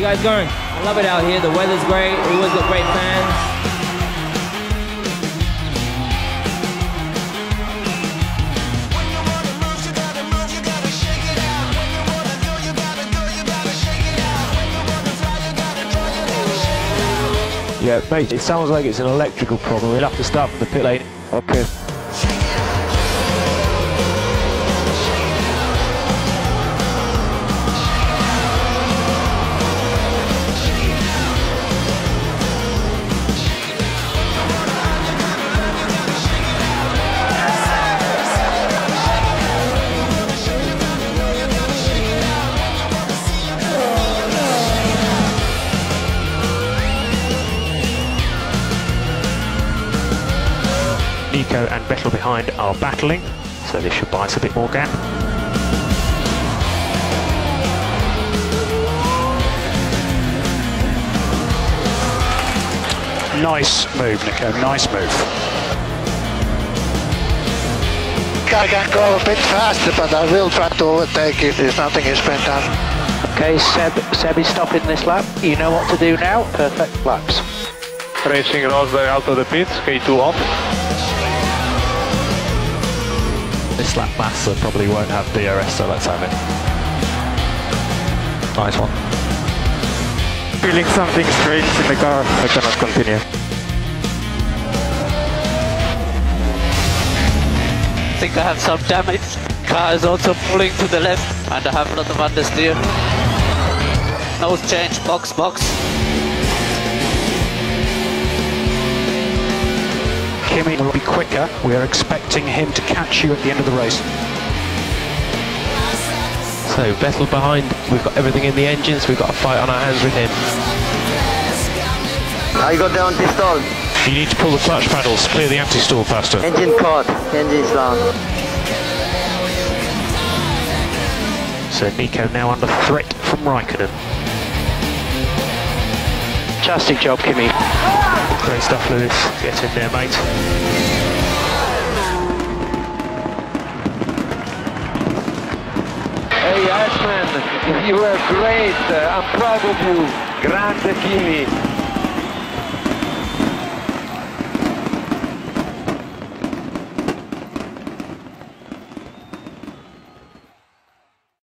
you guys going? I love it out here. The weather's great. We always got great fans. Yeah, mate, it sounds like it's an electrical problem. We'll have to start from the pit lane. Okay. Nico and Vettel behind are battling, so this should buy us a bit more gap. Nice move, Nico, nice move. I can go a bit faster, but I will try to overtake if nothing is been done. Okay, Seb is stopping this lap. You know what to do now. Perfect laps. Racing Rosberg out of the pits, K2 off. This lap Massa probably won't have DRS, so let's have it. Nice one. Feeling something strange in the car, I cannot continue. I think I have some damage. Car is also pulling to the left, and I have a lot of understeer. Nose change, box. Kimi will be quicker. We are expecting him to catch you at the end of the race. So Vettel behind, we've got everything in the engines, we've got a fight on our hands with him. I got the anti-stall. You need to pull the clutch pedals, clear the anti-stall faster. Engine caught, engine is down. So Nico now under threat from Raikkonen. Fantastic job, Kimi. Great stuff, Lewis. Get in there, mate. Hey Ashman, you were great. I'm proud of you. Grande Kimi.